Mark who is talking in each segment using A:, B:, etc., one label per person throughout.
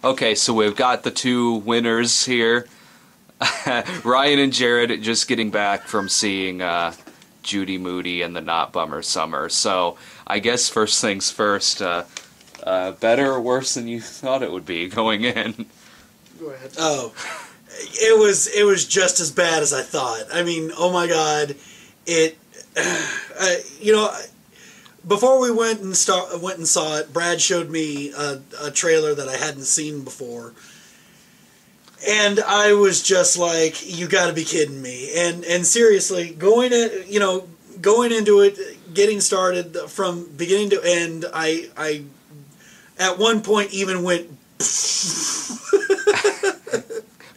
A: Okay, so we've got the two winners here. Ryan and Jared just getting back from seeing Judy Moody and the Not Bummer Summer. So I guess first things first, better or worse than you thought it would be going in?
B: Go ahead.
C: Oh, it was just as bad as I thought. I mean, oh my God, it. Before we went and saw it, Brad showed me a trailer that I hadn't seen before, and I was just like, "You got to be kidding me!" And seriously, going into it, getting started from beginning to end, I at one point even went.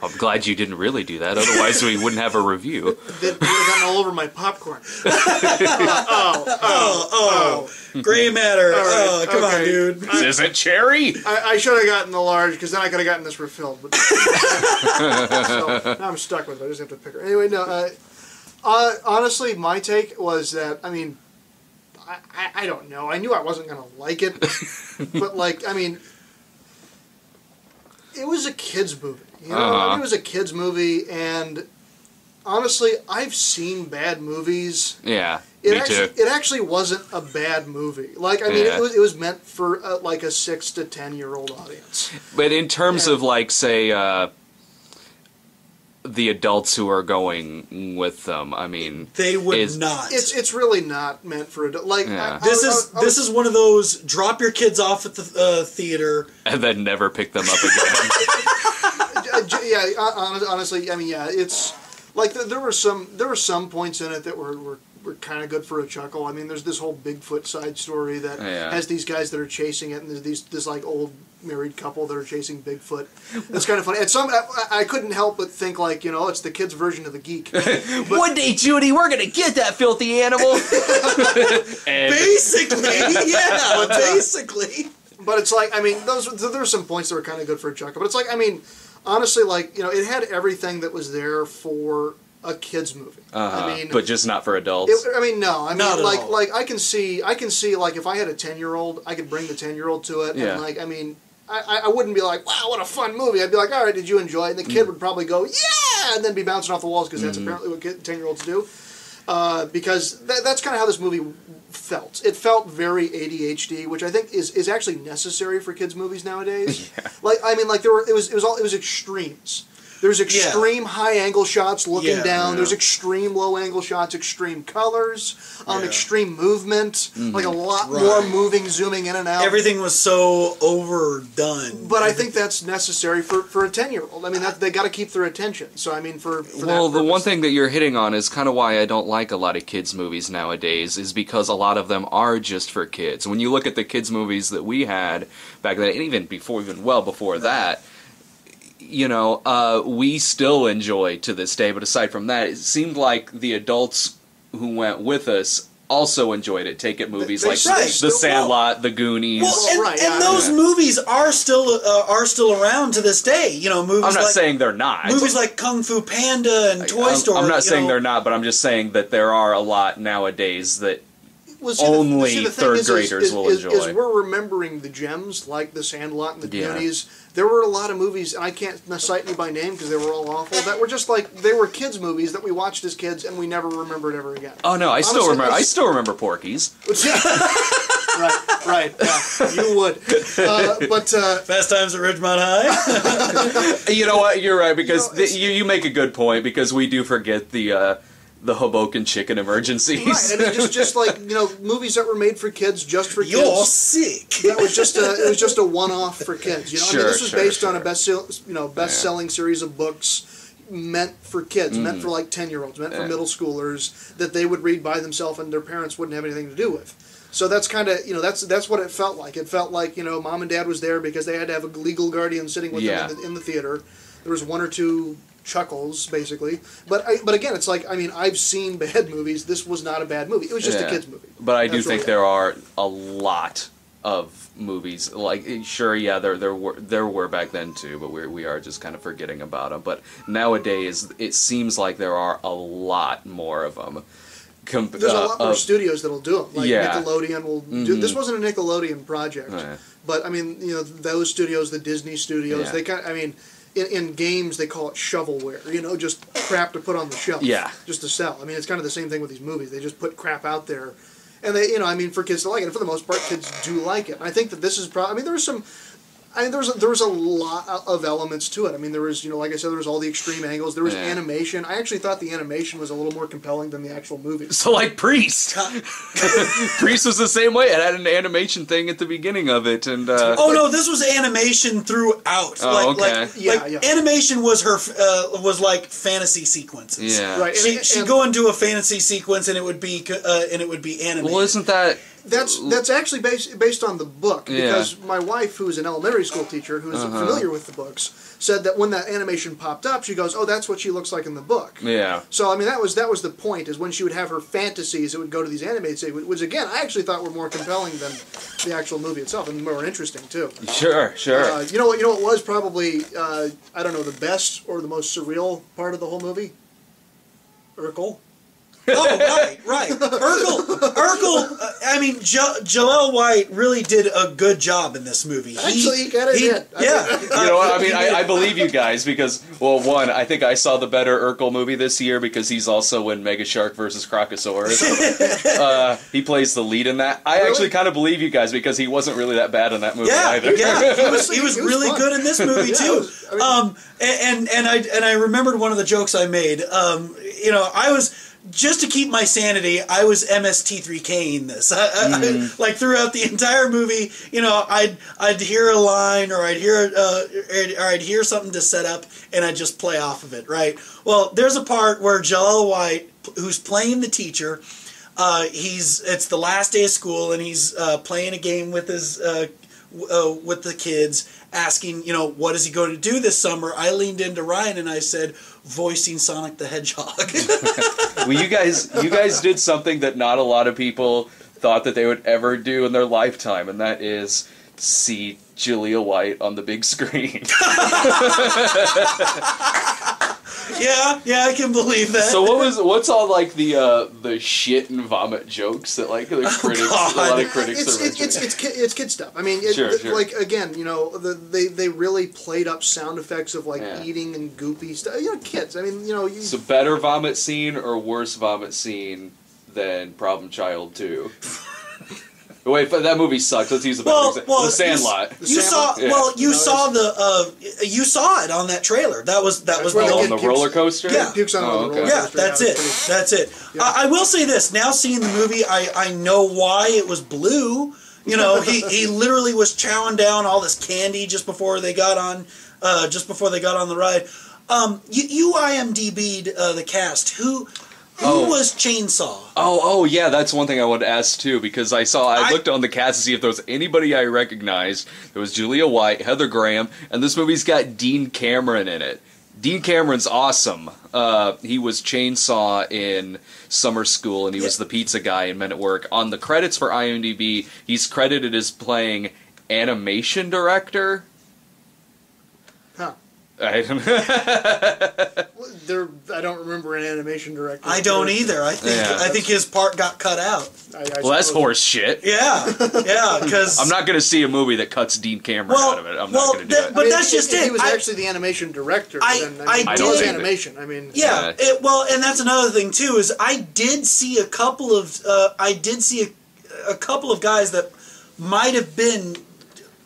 A: I'm glad you didn't really do that, otherwise we wouldn't have a review.
B: That would have gotten all over my popcorn.
C: Gray matter.
B: Right,
C: come on, dude.
A: This isn't cherry?
B: I should have gotten the large, because then I could have gotten this refilled. But so, now I'm stuck with it. I just have to pick her. Anyway, no. Honestly, my take was that, I mean, I don't know. I knew I wasn't going to like it. But, like, I mean, it was a kid's movie. You know, it was a kid's movie, and honestly, I've seen bad movies.
A: Yeah,
B: me too. It actually wasn't a bad movie. Like, I mean, it was meant for like a 6 to 10-year-old audience.
A: But in terms of, like, say, the adults who are going with them, I mean,
C: they would not.
B: It's really not meant for adults. Like,
C: this is one of those drop your kids off at the theater
A: and then never pick them up again.
B: Yeah, honestly, I mean, yeah, it's like there were some points in it that were kind of good for a chuckle. I mean, there's this whole Bigfoot side story that has these guys that are chasing it, and there's this like old married couple that are chasing Bigfoot. It's kind of funny. And I couldn't help but think, like, you know, it's the kids' version of the Geek. But,
A: one day, Judy, we're gonna get that filthy animal.
C: Basically, yeah, basically.
B: But it's like, I mean, there were some points that were kind of good for a chuckle. But it's like, I mean, honestly, like, you know, it had everything that was there for a kids movie. I mean,
A: but just not for adults.
B: I mean, no. I mean,
C: not
B: like I can see like if I had a 10-year-old, I could bring the 10-year-old to it, and like, I mean, I wouldn't be like, wow, what a fun movie. I'd be like, all right, did you enjoy it? And the kid would probably go, yeah, and then be bouncing off the walls, because that's apparently what 10-year-olds do. Because that's kind of how this movie felt. It felt very ADHD, which I think is actually necessary for kids' movies nowadays. Yeah. Like, I mean, like it was extremes. There's extreme high-angle shots looking down. There's extreme low-angle shots, extreme colors, extreme movement, like a lot more moving, zooming in and out.
C: Everything was so overdone.
B: But I think that's necessary for a 10-year-old. I mean, they got to keep their attention. So, I mean, for
A: well, the one thing that you're hitting on is kind of why I don't like a lot of kids' movies nowadays, is because a lot of them are just for kids. When you look at the kids' movies that we had back then, and even well before that, you know, we still enjoy to this day, but aside from that, it seemed like the adults who went with us also enjoyed it. Take it movies like The Sandlot, The Goonies.
C: Well, and those movies are still around to this day. You know, movies.
A: I'm not saying they're not.
C: Movies like Kung Fu Panda and Toy Story.
A: I'm not saying they're not, but I'm just saying that there are a lot nowadays that only third graders will enjoy.
B: Is we're remembering the gems like The Sandlot and The Goonies. There were a lot of movies, and I can't cite any by name because they were all awful, that were just like, they were kids' movies that we watched as kids and we never remembered ever again.
A: Oh no, I still remember Porky's.
B: Right, yeah, you would. But
C: Fast Times at Ridgemont High.
A: You know what? You're right, because you make a good point, because we do forget the Hoboken chicken emergencies.
B: Right, and it's just like, you know, movies that were made for kids, just for kids.
C: You're sick.
B: That was just a one-off for kids. You know, I mean, this was based on a best-selling series of books meant for kids, meant for like 10-year-olds, meant for middle schoolers, that they would read by themselves and their parents wouldn't have anything to do with. So that's kind of, you know, that's what it felt like. It felt like, you know, mom and dad was there because they had to have a legal guardian sitting with them in the theater. There was one or two chuckles, basically. But again, it's like, I mean, I've seen bad movies. This was not a bad movie. It was just a kid's movie.
A: But I do think there are a lot of movies, like, sure, yeah, there were back then too, but we are just kind of forgetting about them. But nowadays, it seems like there are a lot more of them.
B: There's a lot more studios that'll do them. Like Nickelodeon will do. This wasn't a Nickelodeon project, but I mean, you know, those studios, the Disney studios, they kind. I mean, in games they call it shovelware. You know, just crap to put on the shelf. Yeah. Just to sell. I mean, it's kind of the same thing with these movies. They just put crap out there, and they, you know, I mean, for kids to like it. And for the most part, kids do like it. And I think that this is probably. I mean, there was some. I mean, there was a lot of elements to it. I mean, there was, you know, like I said, there was all the extreme angles. There was animation. I actually thought the animation was a little more compelling than the actual movie.
A: So, like Priest. Priest was the same way. It had an animation thing at the beginning of it, and
C: oh no, this was animation throughout.
A: Oh, okay.
C: Animation was her was like fantasy sequences.
A: Yeah,
C: right. She'd go into a fantasy sequence, and it would be animated.
A: Well, isn't that?
B: That's actually based on the book, because my wife, who's an elementary school teacher, who is familiar with the books, said that when that animation popped up, she goes, "Oh, that's what she looks like in the book."
A: Yeah.
B: So I mean, that was the point, is when she would have her fantasies, it would go to these animated scenes, which again I actually thought were more compelling than the actual movie itself, and more interesting too.
A: Sure.
B: You know what was probably I don't know, the best or the most surreal part of the whole movie? Urkel.
C: Oh, right. Urkel. I mean, Jaleel White really did a good job in this movie.
B: Actually, he kind of did.
C: Yeah.
A: You know what? I mean, I believe you guys because, well, one, I think I saw the better Urkel movie this year because he's also in Mega Shark vs. Crocosaurus. He plays the lead in that. I actually kind of believe you guys because he wasn't really that bad in that movie either.
C: Yeah, he was really good in this movie too. And I remembered one of the jokes I made. You know, I was. Just to keep my sanity, I was MST3K-ing this. Like throughout the entire movie, you know, I'd hear a line or I'd hear something to set up, and I'd just play off of it. Right. Well, there's a part where Jaleel White, who's playing the teacher, it's the last day of school, and he's playing a game with his with the kids, asking, you know, what is he going to do this summer? I leaned into Ryan and I said, voicing Sonic the Hedgehog.
A: Well, you guys did something that not a lot of people thought that they would ever do in their lifetime, and that is see Jaleel White on the big screen. Yeah, I can believe that.
B: So
A: what's all like the shit and vomit jokes that like the critics, a lot of critics are mentioning?
B: It's kid stuff. I mean,
A: sure.
B: Like again, you know, they really played up sound effects of like eating and goopy stuff. You know, kids. I mean, you know,
A: so better vomit scene or worse vomit scene than Problem Child 2? Wait, but that movie sucks. Let's use a better example. The Sandlot.
C: You saw it on that trailer. That was
A: on the roller coaster.
B: Yeah, pukes on the roller coaster.
C: Yeah, that's it. Yeah. I will say this. Now seeing the movie, I know why it was blue. You know, he literally was chowing down all this candy just before they got on the ride. You IMDb'd the cast. Who was Chainsaw?
A: Oh, yeah, that's one thing I wanted to ask, too, because I looked on the cast to see if there was anybody I recognized. There was Jaleel White, Heather Graham, and this movie's got Dean Cameron in it. Dean Cameron's awesome. He was Chainsaw in Summer School, and he was the pizza guy in Men at Work. On the credits for IMDb, he's credited as playing animation director.
B: Huh.
A: I don't
B: I don't remember an animation director.
C: I don't either. I think his part got cut out.
A: Well, that's horse shit.
C: Yeah, because
A: I'm not going to see a movie that cuts Dean Cameron out of it. I'm not going to do it.
C: But that's just it.
B: He was actually the animation director. I did animation. I mean,
C: and that's another thing too. Is I did see a couple of guys that might have been.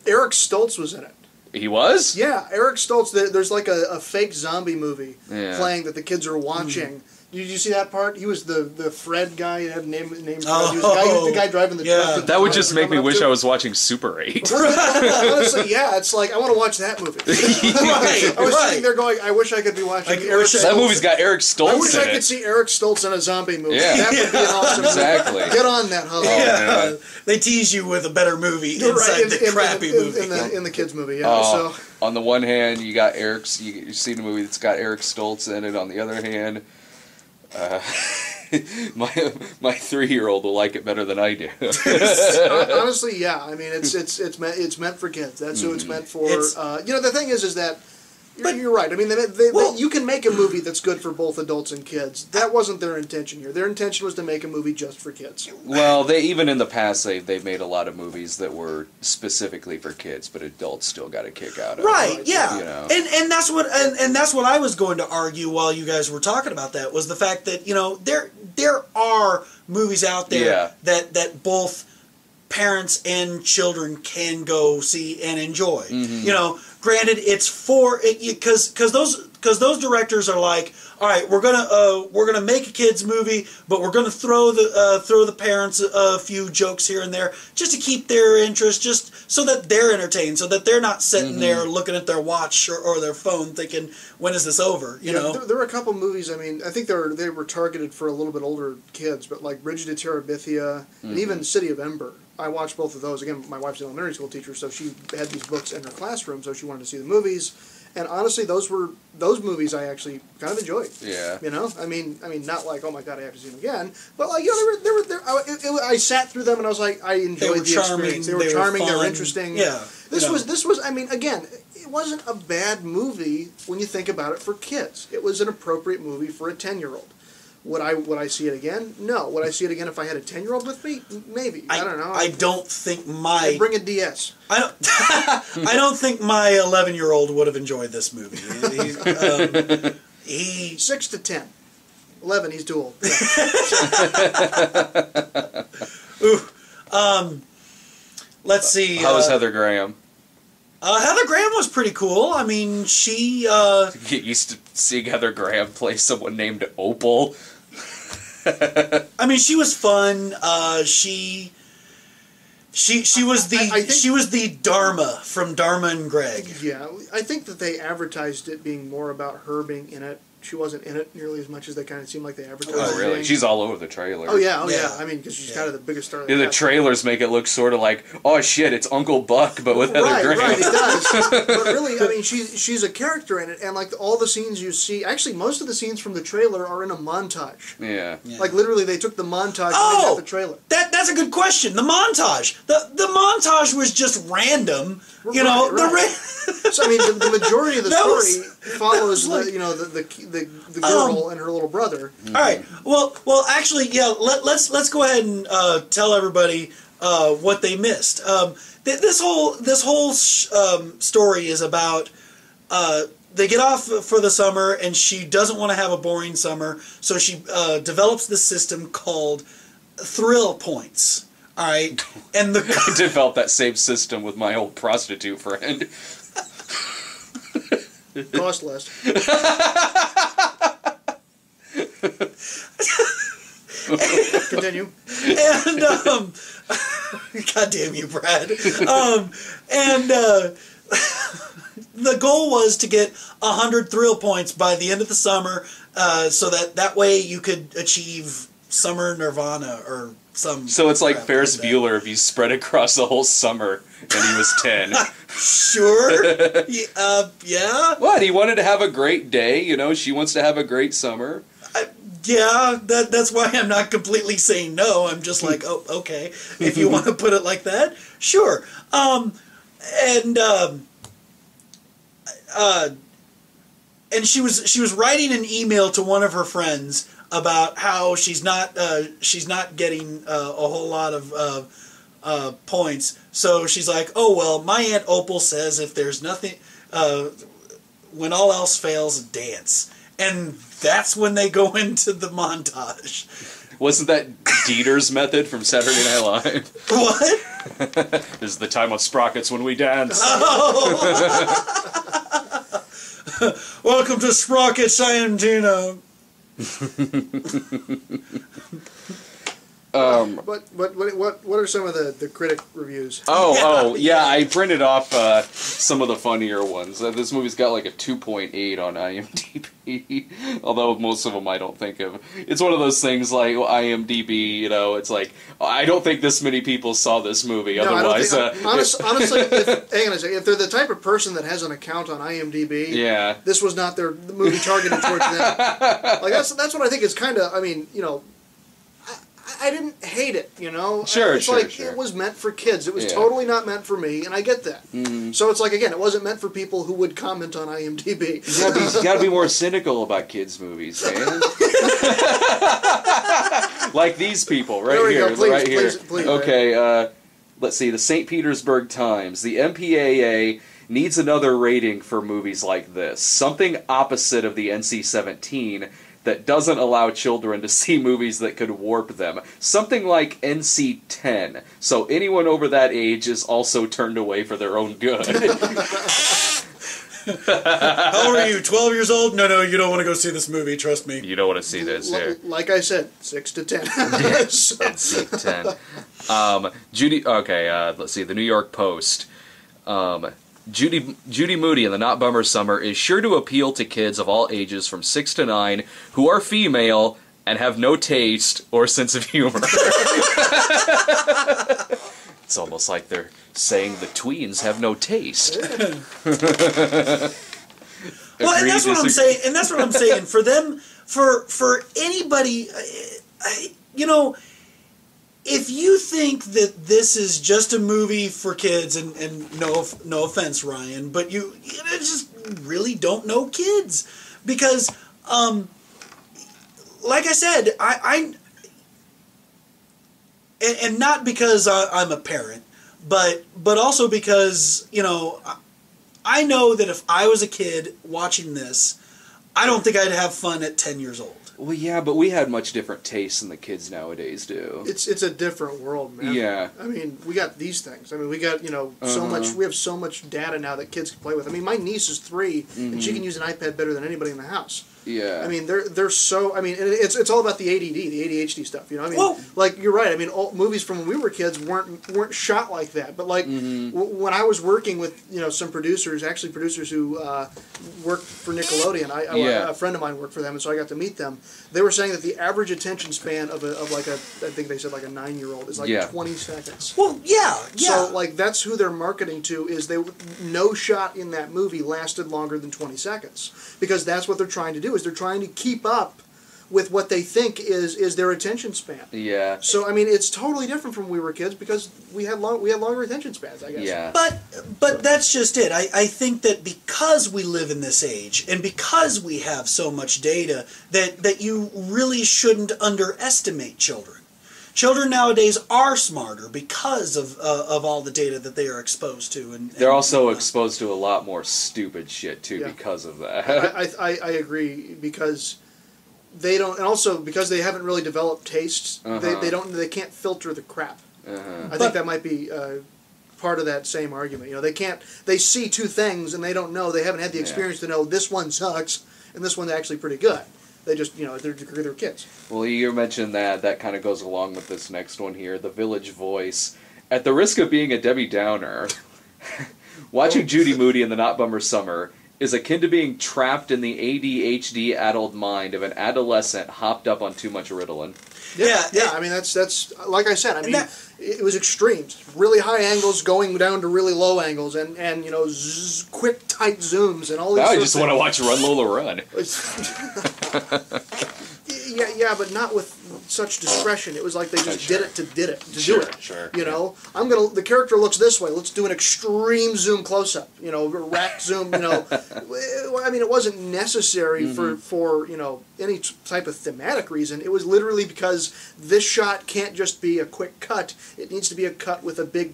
B: Eric Stoltz was in it.
A: He was?
B: Yeah, Eric Stoltz. There's like a fake zombie movie playing that the kids are watching. Did you see that part? He was the Fred guy. He had a name. He was the guy driving the truck.
A: That would just make me wish I was watching Super 8.
B: Honestly, yeah, it's like I want to watch that movie. I was sitting there going, I wish I could be watching Eric Stoltz.
A: That movie's got Eric Stoltz in it.
B: I wish I could see Eric Stoltz in a zombie movie.
A: Yeah.
B: That would be an awesome movie. Get on that,
C: Hollywood. They tease you with a better movie inside the crappy movie.
B: In the kids' movie,
A: On the one hand, you got you see the movie that's got Eric Stoltz in it. On the other hand, my 3-year-old will like it better than I do.
B: Honestly, yeah. I mean, it's meant for kids. That's who it's meant for. The thing is that You're right. I mean, you can make a movie that's good for both adults and kids. That wasn't their intention here. Their intention was to make a movie just for kids.
A: Well, even in the past, they've made a lot of movies that were specifically for kids, but adults still got a kick out of it.
C: Right, yeah.
A: You know?
C: And that's what I was going to argue while you guys were talking about that, was the fact that, there are movies out there that both parents and children can go see and enjoy. Mm-hmm. Granted, it's because those directors are like, all right, we're gonna make a kids movie, but we're gonna throw the parents a few jokes here and there just to keep their interest, just so that they're entertained, so that they're not sitting there looking at their watch or their phone thinking, when is this over? You know,
B: there were a couple movies. I mean, I think they were targeted for a little bit older kids, but like Bridget to Terabithia and even City of Ember. I watched both of those. Again, my wife's an elementary school teacher, so she had these books in her classroom, so she wanted to see the movies. And honestly, those movies I actually kind of enjoyed.
A: Yeah.
B: I mean, not like, oh my god, I have to see them again, but like, I sat through them and I was like, I enjoyed the experience. They were charming. They were interesting.
C: Yeah.
B: This was. I mean, again, it wasn't a bad movie when you think about it for kids. It was an appropriate movie for a 10-year-old. Would I see it again? No. Would I see it again if I had a 10-year-old with me? Maybe. I don't know.
C: I don't think
B: I'd bring a DS.
C: I don't think my 11-year-old would have enjoyed this movie. He
B: 6 to 10. 11. He's too old.
C: Ooh. Let's see.
A: How was Heather Graham?
C: Heather Graham was pretty cool. I mean, she
A: Get used to seeing Heather Graham play someone named Opal.
C: I mean, she was fun. She was she was the Dharma from Dharma and Greg.
B: Yeah, I think that they advertised it being more about her being in it. She wasn't in it nearly as much as they kind of seemed like they advertised.
A: Oh, really?
B: Being.
A: She's all over the trailer.
B: Oh yeah. I mean, because she's kind of the biggest star.
A: Yeah, the trailers make it look sort of like, oh shit, it's Uncle Buck, but with Heather Graham.
B: Right, it does. But really, I mean, she's a character in it, and like all the scenes you see, actually, most of the scenes from the trailer are in a montage.
A: Yeah.
B: Like literally, they took the montage and made that the trailer.
C: That's a good question. The montage. The montage was just random. You know,
B: right. So I mean, the majority of the story follows the girl and her little brother.
C: All right. Well, actually, yeah. Let's go ahead and tell everybody what they missed. This whole story is about they get off for the summer, and she doesn't want to have a boring summer, so she develops this system called thrill points. All right, and
A: I developed that same system with my old prostitute friend.
B: Cost less. Continue.
C: And God damn you, Brad. And the goal was to get 100 thrill points by the end of the summer, so that way you could achieve summer nirvana or some.
A: So it's like Ferris Bueller if you spread across the whole summer and he was 10.
C: Sure. Yeah.
A: What? He wanted to have a great day. You know, she wants to have a great summer.
C: Yeah, that's why I'm not completely saying no. I'm just like, oh, okay. If you want to put it like that, sure. And she was writing an email to one of her friends about how she's not getting a whole lot of points. So she's like, oh well, my Aunt Opal says if there's nothing, when all else fails, dance. And that's when they go into the montage.
A: Wasn't that Dieter's method from Saturday Night Live?
C: What?
A: This is the time of sprockets when we dance.
C: Oh. Welcome to Sprockets, I am Dino.
B: What are some of the critic reviews?
A: Yeah, I printed off some of the funnier ones. This movie's got like a 2.8 on IMDb, although most of them I don't think of. It's one of those things like IMDb, you know, it's like, I don't think this many people saw this movie, otherwise...
B: honestly, hang on a second, if they're the type of person that has an account on IMDb, this was not the movie targeted towards them. Like, that's what I think is kind of, I mean, you know, I didn't hate it, you know?
A: Sure,
B: it's like, it was meant for kids. It was totally not meant for me, and I get that. So it's like, again, it wasn't meant for people who would comment on IMDb.
A: You gotta be more cynical about kids' movies, man. Like these people, right here.
B: Go. Please,
A: right here.
B: Please,
A: okay, let's see, the St. Petersburg Times. The MPAA needs another rating for movies like this. Something opposite of the NC-17 that doesn't allow children to see movies that could warp them. Something like NC-10, so anyone over that age is also turned away for their own good.
C: How old are you? 12 years old? No, you don't want to go see this movie, trust me.
A: You don't want to see this here.
B: Like I said, 6 to 10.
A: NC-10. Judy, okay, let's see, the New York Post. Judy Moody in The Not Bummer Summer is sure to appeal to kids of all ages from 6 to 9 who are female and have no taste or sense of humor. It's almost like they're saying the tweens have no taste.
C: Well, and that's what I'm saying. And that's what I'm saying. For them, for anybody, you know, if you think that this is just a movie for kids, and no offense, Ryan, but you just really don't know kids, because, like I said, and not because I'm a parent, but also because, you know, I know that if I was a kid watching this, I don't think I'd have fun at 10 years old.
A: Well, yeah, but we had much different tastes than the kids nowadays do.
B: It's a different world, man.
A: Yeah.
B: I mean, we got these things. I mean, we got, you know, so much. We have so much data now that kids can play with. I mean, my niece is 3, and she can use an iPad better than anybody in the house.
A: Yeah.
B: I mean, they're so. I mean, it's all about the ADD, the ADHD stuff. You know, I mean,
C: well,
B: like you're right. I mean, all movies from when we were kids weren't shot like that. But like when I was working with some producers, actually producers who worked for Nickelodeon, a friend of mine worked for them, and so I got to meet them. They were saying that the average attention span of like I think they said like a 9-year-old is like 20 seconds.
C: Well, yeah.
B: So like that's who they're marketing to. Is no shot in that movie lasted longer than 20 seconds because that's what they're trying to do. Is they're trying to keep up with what they think is their attention span.
A: Yeah.
B: So I mean, it's totally different from when we were kids because we had longer attention spans, I guess.
A: Yeah.
C: But that's just it. I think that because we live in this age and because we have so much data that you really shouldn't underestimate children. Children nowadays are smarter because of all the data that they are exposed to, and
A: they're also exposed to a lot more stupid shit too because of that.
B: I agree because they don't, and also because they haven't really developed tastes. They can't filter the crap. I think that might be part of that same argument. You know, they see two things and they don't know. They haven't had the experience to know this one sucks and this one's actually pretty good. They just, they're kids.
A: Well, you mentioned that kind of goes along with this next one here, The Village Voice. At the risk of being a Debbie Downer, watching Judy Moody in The Not Bummer Summer is akin to being trapped in the ADHD addled mind of an adolescent hopped up on too much Ritalin.
B: Yeah. I mean, that's like I said. I mean, it was extremes, really high angles going down to really low angles, and quick tight zooms and all these.
A: Now I just want to watch Run Lola Run.
B: Yeah, but not with such discretion. It was like they just did it to do it.
A: Sure.
B: The character looks this way. Let's do an extreme zoom close up. Rack zoom. I mean, it wasn't necessary for any type of thematic reason. It was literally because this shot can't just be a quick cut. It needs to be a cut with a big,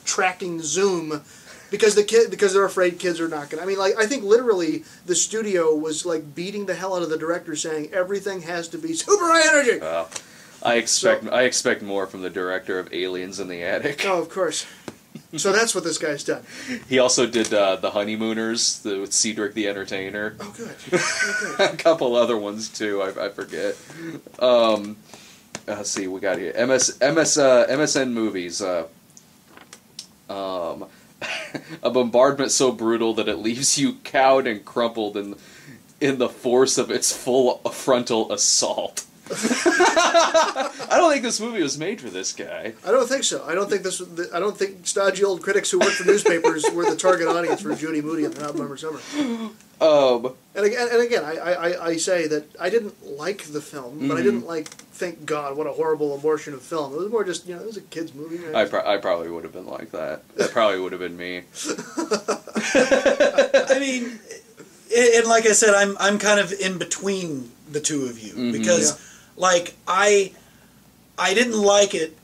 B: tracking zoom. Because they're afraid kids are not gonna. I mean, like I think literally the studio was like beating the hell out of the director, saying everything has to be super high energy.
A: Well, I expect more from the director of Aliens in the Attic.
B: Oh, of course. So that's what this guy's done.
A: He also did The Honeymooners with Cedric the Entertainer.
B: Oh, good.
A: A couple other ones too. I forget. Let's see. We got here MSN movies. A bombardment so brutal that it leaves you cowed and crumpled in the force of its full frontal assault. I don't think this movie was made for this guy.
B: I don't think so. I don't think stodgy old critics who work for newspapers were the target audience for Judy Moody and the Notbummer Summer. And again, I say that I didn't like the film, but I didn't thank God, what a horrible abortion of film. It was more just, it was a kid's movie. Right?
A: I probably would have been like that. That probably would have been me.
C: I mean, and like I said, I'm kind of in between the two of you because, I didn't like it,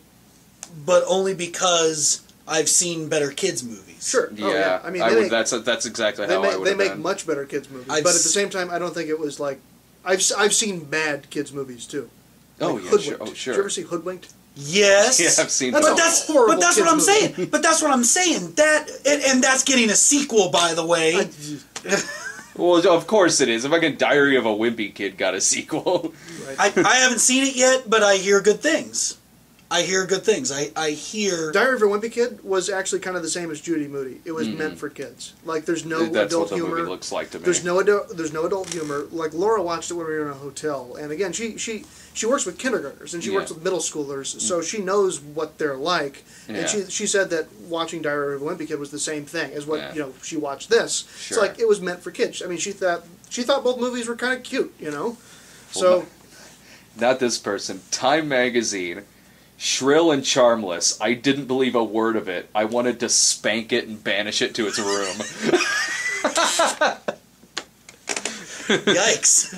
C: but only because I've seen better kids movies.
B: Sure.
A: Yeah.
B: Oh, yeah. I mean,
A: that's exactly how I would have
B: They make much better kids movies, but at the same time, I don't think it was like I've seen bad kids movies too.
A: Oh, yeah, sure. Oh, sure.
B: Did you ever see Hoodwinked?
C: Yes.
A: Yeah, I've seen
C: But that's
B: horrible.
C: But that's what I'm
B: movie.
C: saying. But that's what I'm saying. That and that's getting a sequel, by the way.
A: Well, of course it is. If fucking Diary of a Wimpy Kid got a sequel.
B: Right.
C: I haven't seen it yet, but I hear good things. I hear
B: Diary of a Wimpy Kid was actually kind of the same as Judy Moody. It was meant for kids. Like, there's no
A: That's
B: adult
A: what the
B: humor.
A: movie looks like to me.
B: There's no adult humor. Like, Laura watched it when we were in a hotel, and again, she works with kindergartners and she works with middle schoolers, so she knows what they're like.
A: Yeah.
B: And she said that watching Diary of a Wimpy Kid was the same thing as what she watched this.
A: Sure.
B: It's like it was meant for kids. I mean, she thought both movies were kind of cute, So.
A: Not this person. Time Magazine. Shrill and charmless. I didn't believe a word of it. I wanted to spank it and banish it to its room.
C: Yikes!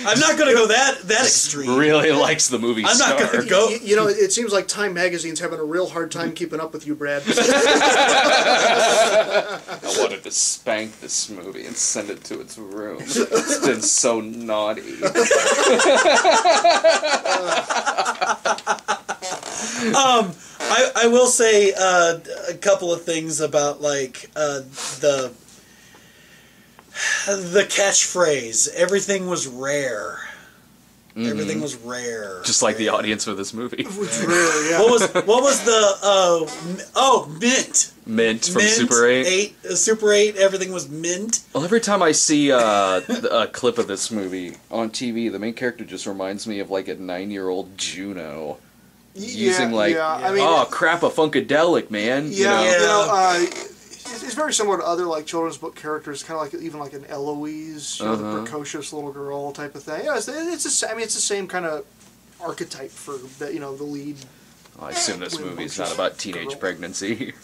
C: I'm not going to go that extreme.
A: Really likes the movie
C: I'm
A: star.
C: not going to go.
B: It seems like Time Magazine's having a real hard time keeping up with you, Brad.
A: I wanted to spank this movie and send it to its room. It's been so naughty.
C: I will say a couple of things about the catchphrase. Everything was rare. Everything was rare.
A: Just like the audience for this movie.
B: It was rare, yeah.
C: What was the mint?
A: Mint from Super 8.
C: Super 8, everything was mint.
A: Well, every time I see a clip of this movie on TV, the main character just reminds me of like a 9-year-old Juno. Using
B: I mean,
A: crap, a funkadelic, man.
B: It's very similar to other children's book characters, kind of even like an Eloise, the precocious little girl type of thing. Yeah, it's the same kind of archetype for the lead.
A: I assume this movie's not about teenage pregnancy.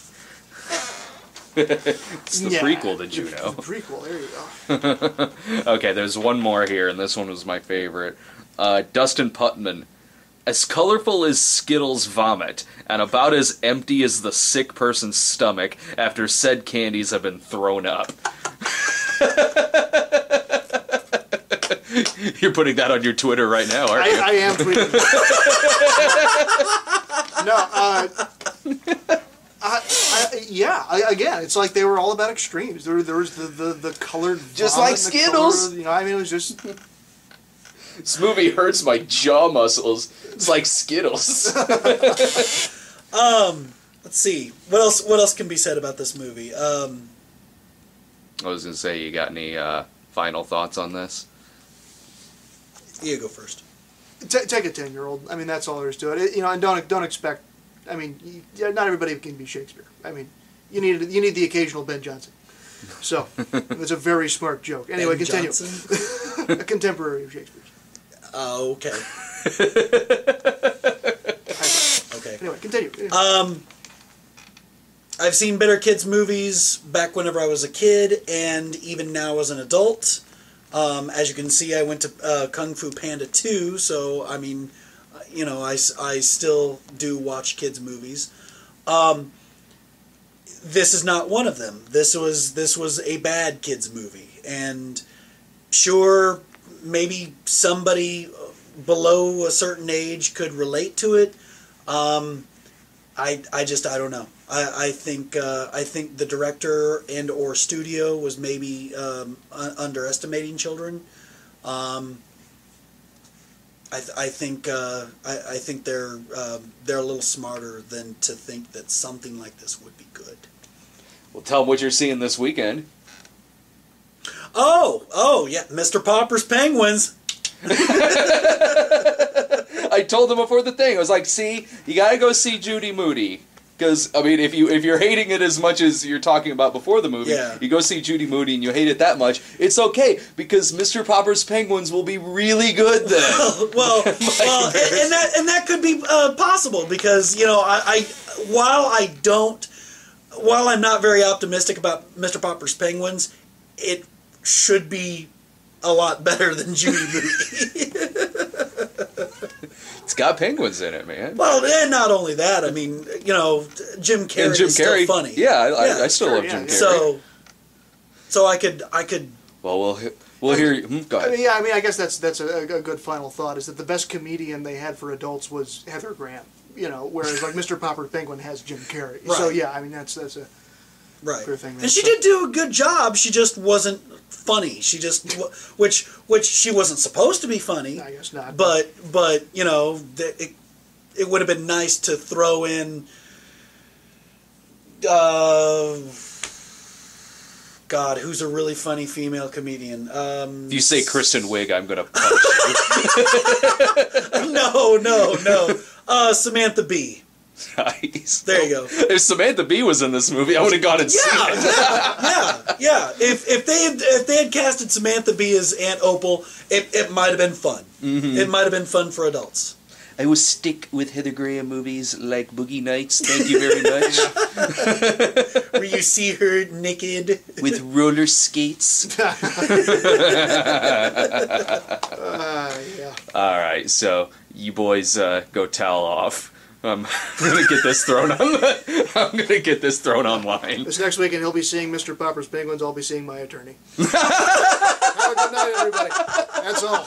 A: It's the prequel to Juno.
B: The prequel, there you
A: go. Okay, there's one more here, and this one was my favorite. Dustin Putman. As colorful as Skittles' vomit, and about as empty as the sick person's stomach after said candies have been thrown up. You're putting that on your Twitter right now, aren't you?
B: I am tweeting. Again, it's like they were all about extremes. There was the colored
A: just
B: vomit
A: like Skittles.
B: It was just...
A: This movie hurts my jaw muscles. It's like Skittles.
C: Let's see. What else can be said about this movie?
A: I was gonna say, you got any final thoughts on this?
C: You go first.
B: Take a 10-year-old. I mean, that's all there is to it. And don't expect. I mean, not everybody can be Shakespeare. I mean, you need the occasional Ben Jonson. So it's a very smart joke. Anyway,
C: Ben
B: continue.
C: Jonson?
B: A contemporary of Shakespeare's.
C: Oh, okay. Okay.
B: Anyway, continue.
C: I've seen better kids' movies back whenever I was a kid, and even now as an adult. As you can see, I went to Kung Fu Panda 2, so I mean, I still do watch kids' movies. This is not one of them. This was a bad kids' movie, and sure, maybe somebody below a certain age could relate to it. I don't know. I think the director and or studio was maybe underestimating children. I think they're a little smarter than to think that something like this would be good.
A: Well, tell them what you're seeing this weekend.
C: Oh, yeah, Mr. Popper's Penguins.
A: I told him before the thing. I was like, see, you gotta go see Judy Moody. Because, I mean, if you're hating it as much as you're talking about before the movie, you go see Judy Moody and you hate it that much, it's okay, because Mr. Popper's Penguins will be really good then.
C: well, and that could be possible, because, you know, while I'm not very optimistic about Mr. Popper's Penguins, it should be a lot better than Judy Moody.
A: It's got penguins in it, man.
C: Well, and not only that, I mean, you know, Jim Carrey is still funny.
A: Yeah, I still love Jim Carrey.
C: So I could.
A: Well, we'll hear you. Go ahead.
B: I mean, I guess that's a good final thought. Is that the best comedian they had for adults was Heather Graham. You know, whereas like Mr. Popper's Penguin has Jim Carrey.
C: Right.
B: So yeah, I mean that's a clear thing.
C: And she did do a good job. She just wasn't funny. She just, which she wasn't supposed to be funny.
B: I guess not.
C: But you know, it would have been nice to throw in. God, who's a really funny female comedian?
A: If you say Kristen Wiig, I'm gonna punch you.
C: No. Samantha Bee.
A: Nice.
C: There you go.
A: If Samantha Bee was in this movie, I would have gone and seen it.
C: Yeah. If they had casted Samantha Bee as Aunt Opal, it might have been fun. Mm-hmm. It might have been fun for adults.
A: I will stick with Heather Graham movies like Boogie Nights. Thank you very much.
C: Where you see her naked
A: with roller skates.
B: Yeah.
A: All right, so you boys go towel off. I'm gonna get this thrown online.
B: This next weekend he'll be seeing Mr. Popper's Penguins. I'll be seeing my attorney. Have a good night, everybody. That's all.